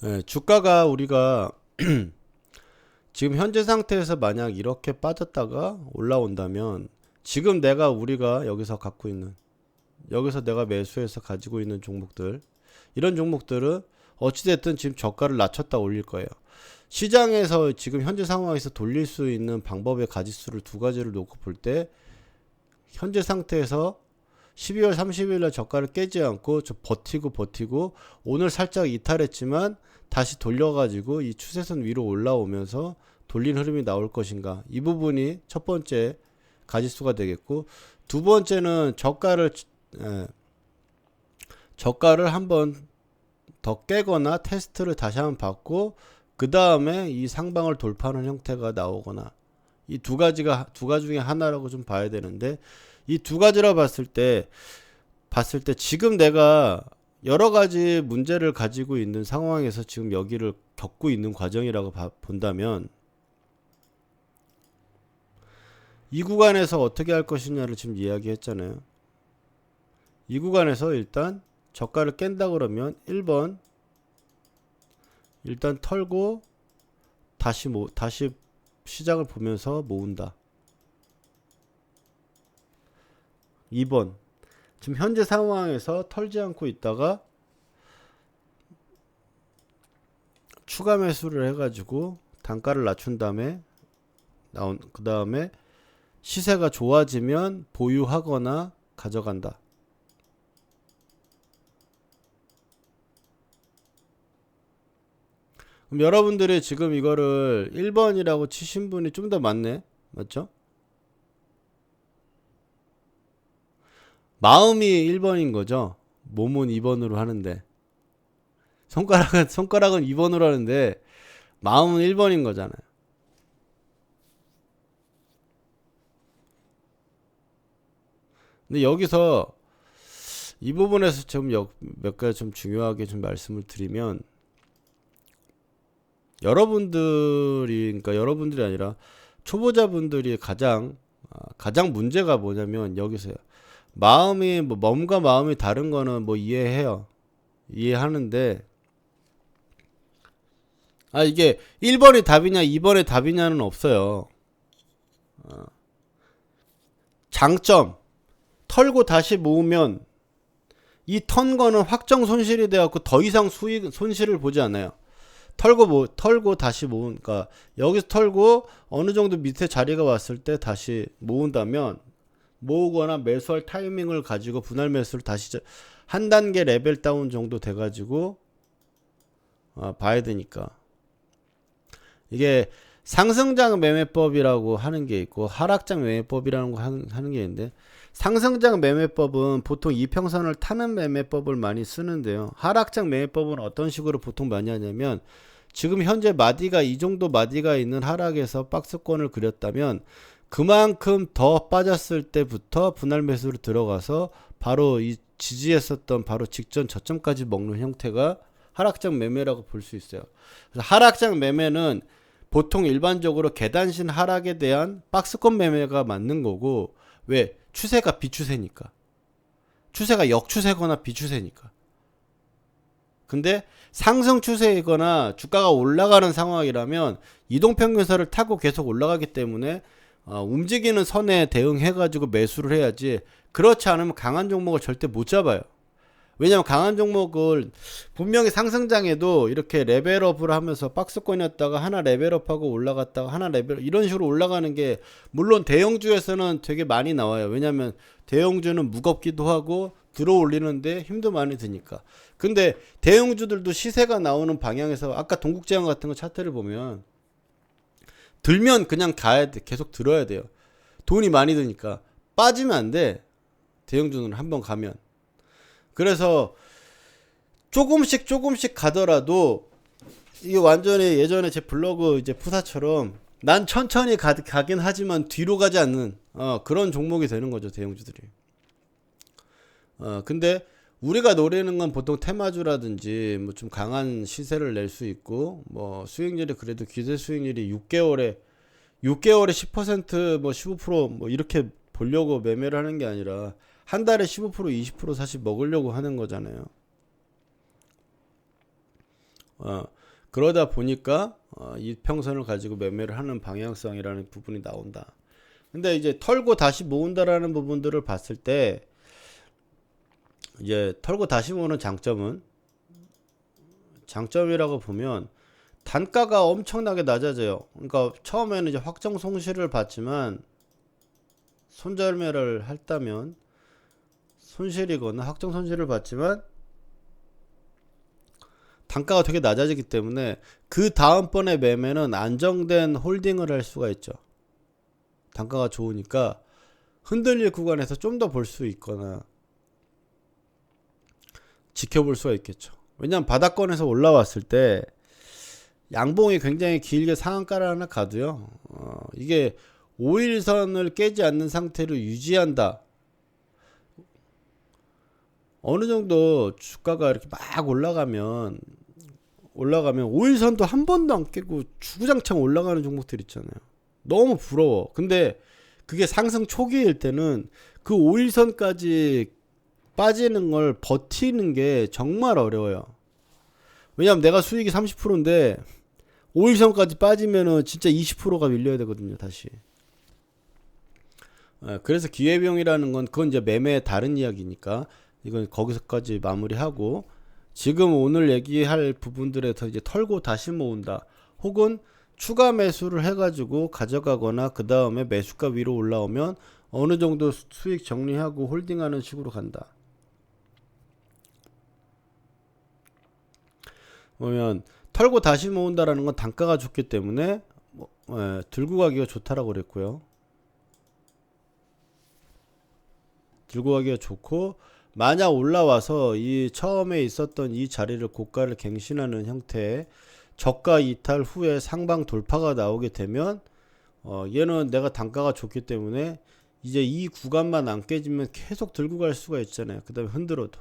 예, 주가가 우리가 지금 현재 상태에서 만약 이렇게 빠졌다가 올라온다면 지금 우리가 여기서 갖고 있는 여기서 내가 매수해서 가지고 있는 종목들 이런 종목들은 어찌됐든 지금 저가를 낮췄다 올릴 거예요. 시장에서 지금 현재 상황에서 돌릴 수 있는 방법의 가지수를 두 가지를 놓고 볼 때 현재 상태에서 12월 30일 날 저가를 깨지 않고 저 버티고 오늘 살짝 이탈했지만 다시 돌려가지고 이 추세선 위로 올라오면서 돌린 흐름이 나올 것인가, 이 부분이 첫 번째 가지수가 되겠고, 두 번째는 저가를 한번 더 깨거나 테스트를 다시 한번 받고 그 다음에 이 상방을 돌파하는 형태가 나오거나, 이 두 가지 중에 하나라고 좀 봐야 되는데, 이 두 가지라 봤을 때 지금 내가 여러 가지 문제를 가지고 있는 상황에서 지금 여기를 겪고 있는 과정이라고 본다면 이 구간에서 어떻게 할 것이냐를 지금 이야기했잖아요. 이 구간에서 일단 저가를 깬다 그러면 1번 일단 털고 다시 시장을 보면서 모은다. 2번 지금 현재 상황에서 털지 않고 있다가 추가 매수를 해가지고 단가를 낮춘 다음에 그 다음에 시세가 좋아지면 보유하거나 가져간다. 그럼 여러분들이 지금 이거를 1번이라고 치신 분이 좀 더 많네. 맞죠? 마음이 1번인 거죠. 몸은 2번으로 하는데. 손가락은 2번으로 하는데 마음은 1번인 거잖아요. 근데 여기서 이 부분에서 좀 몇 가지 좀 중요하게 좀 말씀을 드리면, 그러니까 여러분들이 아니라 초보자분들이 가장 문제가 뭐냐면 여기서요. 몸과 마음이 다른 거는 뭐 이해하는데, 이게 1번이 답이냐 2번이 답이냐는 없어요. 장점, 털고 다시 모으면 이 턴 거는 확정 손실이 돼갖고 더 이상 손실을 보지 않아요. 털고 다시 그러니까 여기서 털고 어느 정도 밑에 자리가 왔을 때 다시 모으거나 매수할 타이밍을 가지고 분할 매수를 다시 한 단계 레벨 다운 정도 돼가지고 봐야 되니까. 이게 상승장 매매법이라고 하는 게 있고 하락장 매매법이라는 거 하는 게 있는데, 상승장 매매법은 보통 이평선을 타는 매매법을 많이 쓰는데요. 하락장 매매법은 어떤 식으로 보통 많이 하냐면, 지금 현재 이 정도 마디가 있는 하락에서 박스권을 그렸다면 그만큼 더 빠졌을 때부터 분할 매수로 들어가서 바로 이 지지했었던 바로 직전 저점까지 먹는 형태가 하락장 매매라고 볼 수 있어요. 그래서 하락장 매매는 보통 일반적으로 계단신 하락에 대한 박스권 매매가 맞는 거고, 왜? 추세가 비추세니까. 추세가 역추세거나 비추세니까. 근데 상승 추세이거나 주가가 올라가는 상황이라면 이동평균선을 타고 계속 올라가기 때문에 움직이는 선에 대응해가지고 매수를 해야지, 그렇지 않으면 강한 종목을 절대 못 잡아요. 왜냐면 강한 종목을 분명히 상승장에도 이렇게 레벨업을 하면서 박스권이었다가 하나 레벨업하고 올라갔다가 하나 이런 식으로 올라가는 게 물론 대형주에서는 되게 많이 나와요. 왜냐면 대형주는 무겁기도 하고 들어 올리는데 힘도 많이 드니까. 근데 대형주들도 시세가 나오는 방향에서 아까 동국제약 같은 거 차트를 보면 들면 그냥 가야 돼. 계속 들어야 돼요. 돈이 많이 드니까. 빠지면 안 돼. 대형주는 한번 가면. 그래서 조금씩 가더라도 이게 완전히 예전에 제 블로그 이제 프사처럼 난 천천히 가긴 하지만 뒤로 가지 않는 그런 종목이 되는 거죠, 대형주들이. 근데 우리가 노리는 건 보통 테마주라든지 뭐 좀 강한 시세를 낼 수 있고, 뭐 수익률이 그래도 기대 수익률이 6개월에 10%, 뭐 15%뭐 이렇게 보려고 매매를 하는 게 아니라 한 달에 15% 20% 사실 먹으려고 하는 거잖아요. 어, 그러다 보니까 이평선을 가지고 매매를 하는 방향성이라는 부분이 나온다. 근데 이제 털고 다시 모은다라는 부분들을 봤을 때 이제 털고 다시 모으는 장점이라고 보면 단가가 엄청나게 낮아져요. 그러니까 처음에는 이제 확정 손실을 봤지만 손절매를 했다면 손실이거나 확정 손실을 봤지만 단가가 되게 낮아지기 때문에 그 다음번에 매매는 안정된 홀딩을 할 수가 있죠. 단가가 좋으니까 흔들릴 구간에서 좀 더 볼 수 있거나 지켜볼 수가 있겠죠. 왜냐하면 바닥권에서 올라왔을 때 양봉이 굉장히 길게 상한가를 하나 가도요. 이게 5일선을 깨지 않는 상태로 유지한다. 어느 정도 주가가 이렇게 막 올라가면 5일선도 한 번도 안 깨고 주구장창 올라가는 종목들 있잖아요. 너무 부러워. 근데 그게 상승 초기일 때는 그 5일선까지 빠지는 걸 버티는 게 정말 어려워요. 왜냐면 내가 수익이 30%인데 5일선까지 빠지면은 진짜 20%가 밀려야 되거든요, 다시. 그래서 기회비용이라는 건 그건 이제 매매의 다른 이야기니까 이건 거기서까지 마무리하고 지금 오늘 얘기할 부분들에서 이제 털고 다시 모은다. 혹은 추가 매수를 해가지고 가져가거나 그 다음에 매수가 위로 올라오면 어느 정도 수익 정리하고 홀딩하는 식으로 간다. 그러면 털고 다시 모은다라는 건 단가가 좋기 때문에 들고 가기가 좋다라고 그랬고요. 들고 가기가 좋고 만약 올라와서 이 처음에 있었던 이 자리를 고가를 갱신하는 형태의 저가 이탈 후에 상방 돌파가 나오게 되면 얘는 내가 단가가 좋기 때문에 이제 이 구간만 안 깨지면 계속 들고 갈 수가 있잖아요. 그 다음에 흔들어도.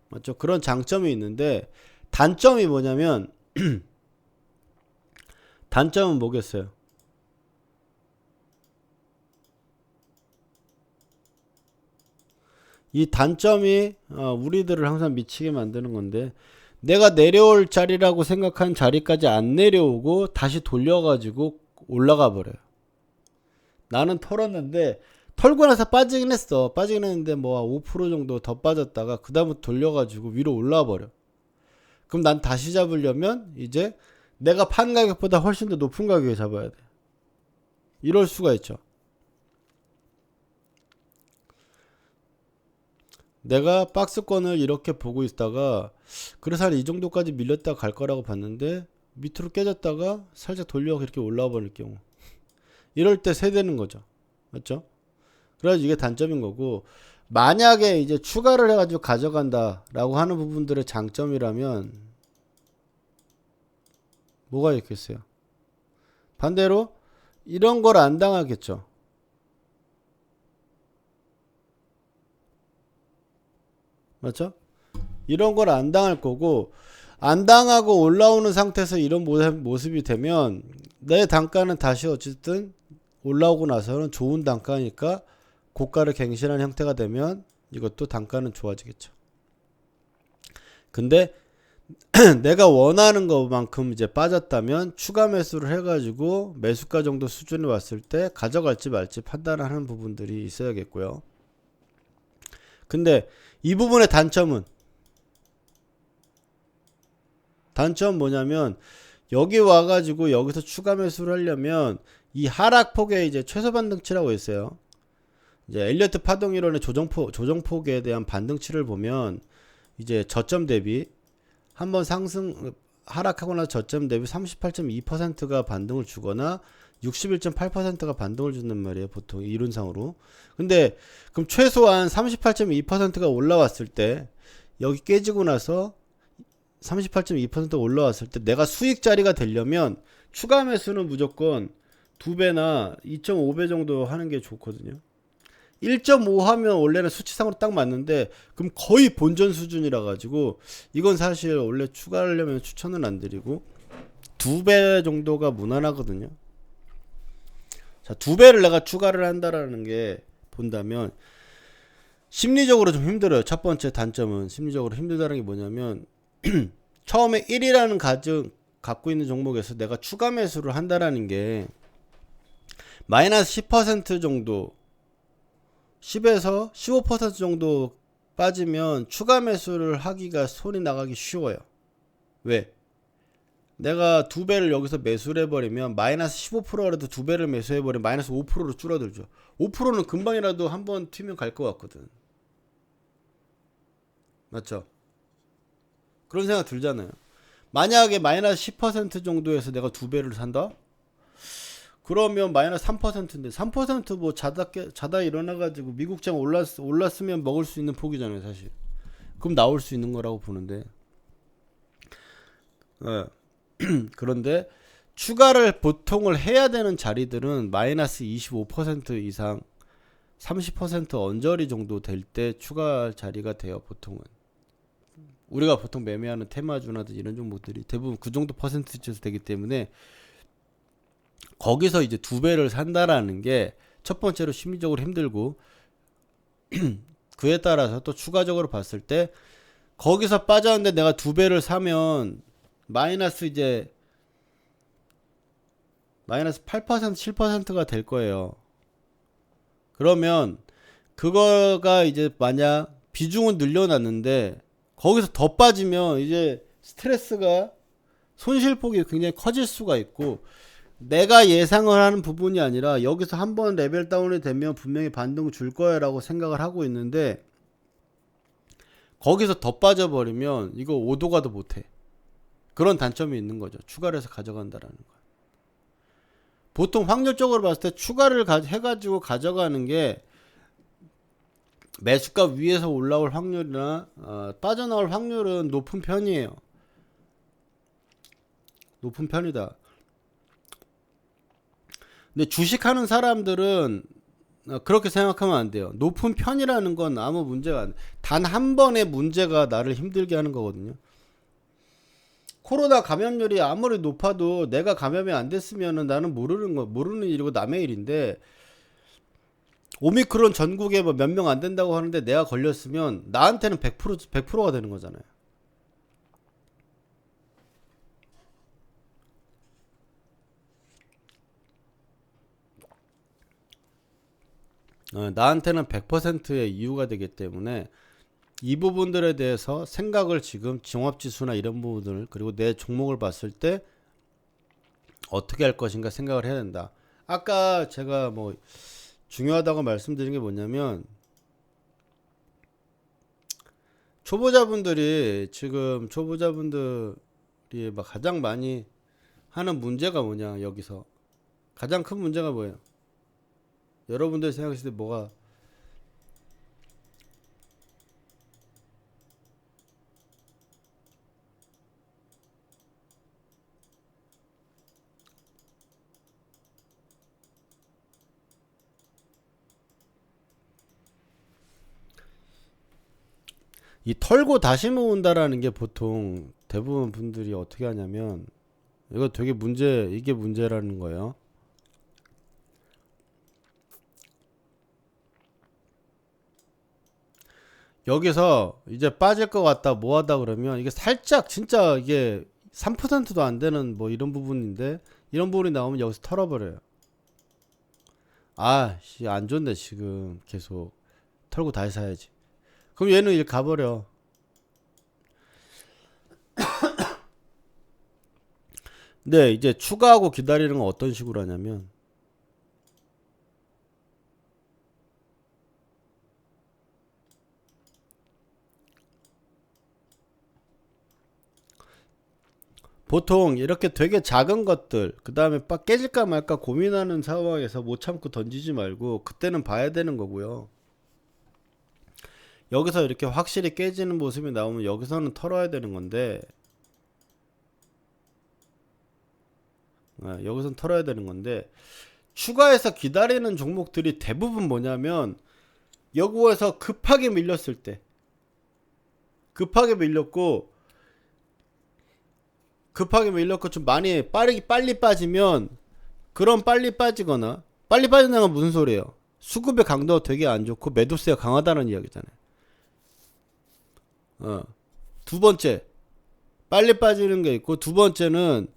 맞죠? 그런 장점이 있는데 단점이 뭐냐면 단점은 뭐겠어요? 이 단점이 우리들을 항상 미치게 만드는 건데 내가 내려올 자리라고 생각한 자리까지 안 내려오고 다시 돌려가지고 올라가 버려요. 나는 털었는데 털고 나서 빠지긴 했어. 빠지긴 했는데 뭐 5% 정도 더 빠졌다가 그 다음부터 돌려가지고 위로 올라와 버려. 그럼 난 다시 잡으려면 이제 내가 판 가격보다 훨씬 더 높은 가격에 잡아야 돼. 이럴 수가 있죠. 내가 박스권을 이렇게 보고 있다가 그래서 한 이 정도까지 밀렸다 갈 거라고 봤는데 밑으로 깨졌다가 살짝 돌려 이렇게 올라와 버릴 경우 이럴 때 세대는 거죠. 맞죠? 그래서 이게 단점인 거고 만약에 이제 추가를 해가지고 가져간다 라고 하는 부분들의 장점이라면 뭐가 있겠어요? 반대로 이런 걸 안 당하겠죠. 맞죠? 이런 걸 안 당할 거고 안 당하고 올라오는 상태에서 이런 모습이 되면 내 단가는 다시 어쨌든 올라오고 나서는 좋은 단가니까 고가를 갱신하는 형태가 되면 이것도 단가는 좋아지겠죠. 근데 내가 원하는 것만큼 이제 빠졌다면 추가 매수를 해가지고 매수가 정도 수준에 왔을 때 가져갈지 말지 판단하는 부분들이 있어야겠고요. 근데 이 부분의 단점은 뭐냐면 여기 와가지고 여기서 추가 매수를 하려면 이 하락폭에 이제 최소 반등치라고 있어요. 이제 엘리어트 파동 이론의 조정폭에 대한 반등치를 보면 이제 저점 대비 한번 하락하고 나서 저점 대비 38.2%가 반등을 주거나 61.8%가 반등을 준단 말이에요. 보통 이론상으로. 근데 그럼 최소한 38.2%가 올라왔을 때 여기 깨지고 나서 38.2%가 올라왔을 때 내가 수익 자리가 되려면 추가 매수는 무조건 2배나 2.5배 정도 하는 게 좋거든요. 1.5 하면 원래는 수치상으로 딱 맞는데 그럼 거의 본전 수준이라 가지고 이건 사실 원래 추가하려면 추천은 안 드리고 2배 정도가 무난하거든요. 자, 2배를 내가 추가를 한다라는 게 본다면 심리적으로 좀 힘들어요. 첫 번째 단점은 심리적으로 힘들다는 게 뭐냐면 처음에 1이라는 가정 갖고 있는 종목에서 내가 추가 매수를 한다라는 게 마이너스 10% 정도 10에서 15% 정도 빠지면 추가 매수를 하기가 손이 나가기 쉬워요. 왜? 내가 2배를 여기서 매수를 해버리면 마이너스 15%라도 2배를 매수해버리면 마이너스 5%로 줄어들죠. 5%는 금방이라도 한번 튀면 갈 것 같거든. 맞죠? 그런 생각 들잖아요. 만약에 마이너스 10% 정도에서 내가 2배를 산다? 그러면 마이너스 3%인데 3%뭐 자다 일어나가지고 미국장 올랐으면 먹을 수 있는 폭이잖아요 사실. 그럼 나올 수 있는 거라고 보는데 그런데 추가를 보통을 해야 되는 자리들은 마이너스 25% 이상 30% 언저리 정도 될 때 추가 자리가 돼요. 보통은 우리가 보통 매매하는 테마주나든지 이런 종목들이 대부분 그 정도 퍼센트에서 되기 때문에 거기서 이제 2배를 산다라는 게 첫 번째로 심리적으로 힘들고 그에 따라서 또 추가적으로 봤을 때 거기서 빠졌는데 내가 2배를 사면 마이너스 8% 7%가 될 거예요. 그러면 그거가 이제 만약 비중은 늘려놨는데 거기서 더 빠지면 이제 스트레스가 손실폭이 굉장히 커질 수가 있고 내가 예상을 하는 부분이 아니라 여기서 한번 레벨 다운이 되면 분명히 반등 줄 거야 라고 생각을 하고 있는데 거기서 더 빠져버리면 이거 오도가도 못해. 그런 단점이 있는 거죠. 추가를 해서 가져간다라는 거. 보통 확률적으로 봤을 때 추가를 해가지고 가져가는 게 매수가 위에서 올라올 확률이나 빠져나올 확률은 높은 편이에요. 높은 편이다. 근데 주식하는 사람들은 그렇게 생각하면 안 돼요. 높은 편이라는 건 아무 문제가 안 돼. 단 한 번의 문제가 나를 힘들게 하는 거거든요. 코로나 감염률이 아무리 높아도 내가 감염이 안 됐으면은 나는 모르는 일이고 남의 일인데 오미크론 전국에 뭐 몇 명 안 된다고 하는데 내가 걸렸으면 나한테는 100%가 되는 거잖아요. 나한테는 100%의 이유가 되기 때문에 이 부분들에 대해서 생각을 지금 종합지수나 이런 부분들 그리고 내 종목을 봤을 때 어떻게 할 것인가 생각을 해야 된다. 아까 제가 뭐 중요하다고 말씀드린 게 뭐냐면 초보자분들이 막 가장 많이 하는 문제가 뭐냐. 여기서 가장 큰 문제가 뭐예요? 여러분들 생각하실 때 뭐가 이 털고 다시 모은다라는 게 보통 대부분 분들이 어떻게 하냐면 이거 되게 이게 문제라는 거예요. 여기서 이제 빠질 것 같다 뭐 하다 그러면 이게 살짝 진짜 이게 3%도 안 되는 뭐 이런 부분인데 이런 부분이 나오면 여기서 털어버려요. 씨, 안 좋네 지금 계속 털고 다시 사야지. 그럼 얘는 일 가버려. 근데 이제 추가하고 기다리는 건 어떤 식으로 하냐면 보통 이렇게 되게 작은 것들 그 다음에 깨질까 말까 고민하는 상황에서 못 참고 던지지 말고 그때는 봐야 되는 거고요. 여기서 이렇게 확실히 깨지는 모습이 나오면 여기서는 털어야 되는 건데 여기서는 털어야 되는 건데 추가해서 기다리는 종목들이 대부분 뭐냐면 여기에서 급하게 밀렸을 때 급하게 밀렸고 좀 많이 빨리 빠지면 그런 빨리 빠지거나 빨리 빠진다는 건 무슨 소리예요? 수급의 강도가 되게 안 좋고 매도세가 강하다는 이야기잖아요. 두 번째 빨리 빠지는 게 있고, 두 번째는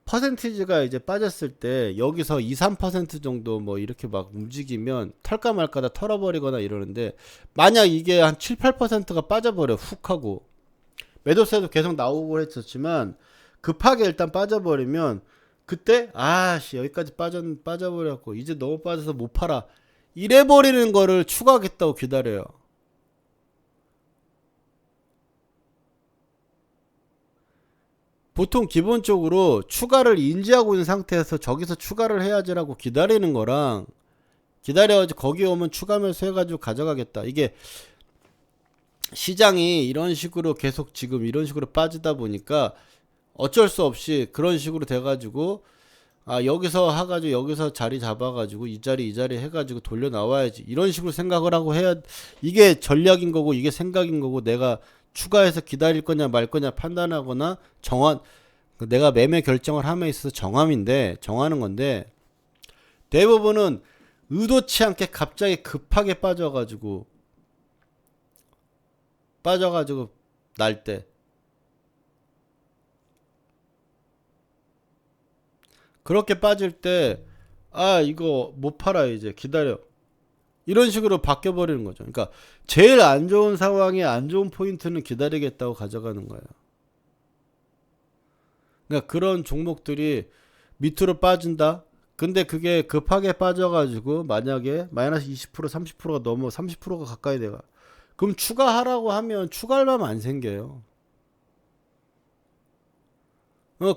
퍼센티지가 이제 빠졌을 때 여기서 2, 3% 정도 뭐 이렇게 막 움직이면 털까 말까 다 털어버리거나 이러는데, 만약 이게 한 7, 8%가 빠져버려 훅 하고, 매도세도 계속 나오고 했었지만 급하게 일단 빠져버리면, 그때 아씨 여기까지 빠져버렸고 이제 너무 빠져서 못 팔아 이래버리는 거를 추가하겠다고 기다려요. 보통 기본적으로 추가를 인지하고 있는 상태에서 저기서 추가를 해야지라고 기다리는 거랑, 기다려가지고 거기 오면 추가 매수 해가지고 가져가겠다, 이게 시장이 이런 식으로 계속 지금 이런 식으로 빠지다 보니까 어쩔 수 없이 그런 식으로 돼가지고, 아 여기서 해가지고 여기서 자리 잡아가지고 이 자리 해가지고 돌려 나와야지, 이런 식으로 생각을 하고 해야, 이게 전략인 거고 이게 생각인 거고, 내가 추가해서 기다릴 거냐 말 거냐 판단하거나 내가 매매 결정을 함에 있어서 정하는 건데, 대부분은 의도치 않게 갑자기 급하게 빠져가지고 날 때, 그렇게 빠질 때, 아 이거 못 팔아 이제 기다려, 이런 식으로 바뀌어 버리는 거죠. 그러니까 제일 안 좋은 상황에 안 좋은 포인트는 기다리겠다고 가져가는 거예요. 그러니까 그런 종목들이 밑으로 빠진다. 근데 그게 급하게 빠져가지고 만약에 마이너스 20% 30%가 넘어 30%가 가까이 돼가, 그럼 추가하라고 하면 추가할 마음 안 생겨요.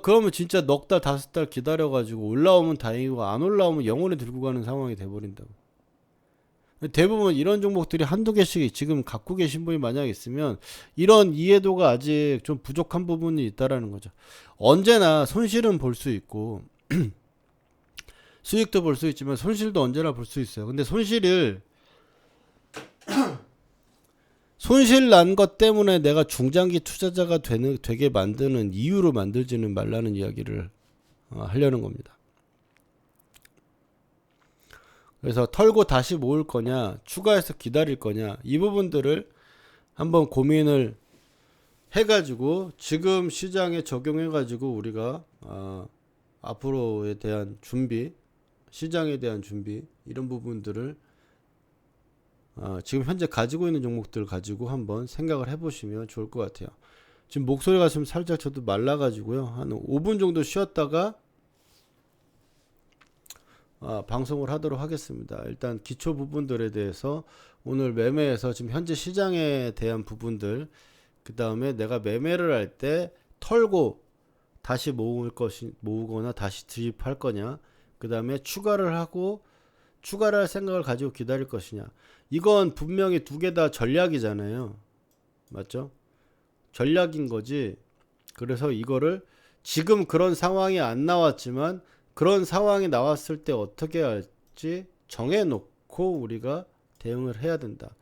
그러면 진짜 넉 달, 5달 기다려가지고 올라오면 다행이고 안 올라오면 영원히 들고 가는 상황이 돼버린다고. 대부분 이런 종목들이 한두 개씩 지금 갖고 계신 분이 만약 있으면 이런 이해도가 아직 좀 부족한 부분이 있다라는 거죠. 언제나 손실은 볼 수 있고 수익도 볼 수 있지만 손실도 언제나 볼 수 있어요. 근데 손실 난 것 때문에 내가 중장기 투자자가 되게 만드는 이유로 만들지는 말라는 이야기를 하려는 겁니다. 그래서 털고 다시 모을 거냐, 추가해서 기다릴 거냐, 이 부분들을 한번 고민을 해가지고 지금 시장에 적용해가지고 우리가 앞으로에 대한 준비, 시장에 대한 준비, 이런 부분들을 지금 현재 가지고 있는 종목들을 가지고 한번 생각을 해보시면 좋을 것 같아요. 지금 목소리가 좀 살짝 저도 말라가지고요. 한 5분 정도 쉬었다가 방송을 하도록 하겠습니다. 일단 기초 부분들에 대해서 오늘 매매에서 지금 현재 시장에 대한 부분들, 그 다음에 내가 매매를 할 때 털고 다시 모으거나 다시 투입할 거냐, 그 다음에 추가를 할 생각을 가지고 기다릴 것이냐, 이건 분명히 두 개 다 전략이잖아요. 맞죠? 전략인 거지. 그래서 이거를 지금 그런 상황이 안 나왔지만 그런 상황이 나왔을 때 어떻게 할지 정해놓고 우리가 대응을 해야 된다.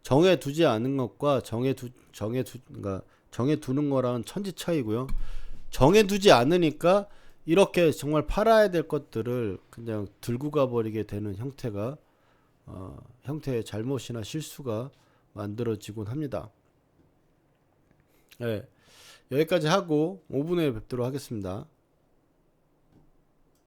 정해두지 않은 것과 그러니까 정해두는 거랑은 천지 차이고요. 정해두지 않으니까 이렇게 정말 팔아야 될 것들을 그냥 들고 가버리게 되는 형태의 잘못이나 실수가 만들어지곤 합니다. 네, 여기까지 하고 5분 후에 뵙도록 하겠습니다.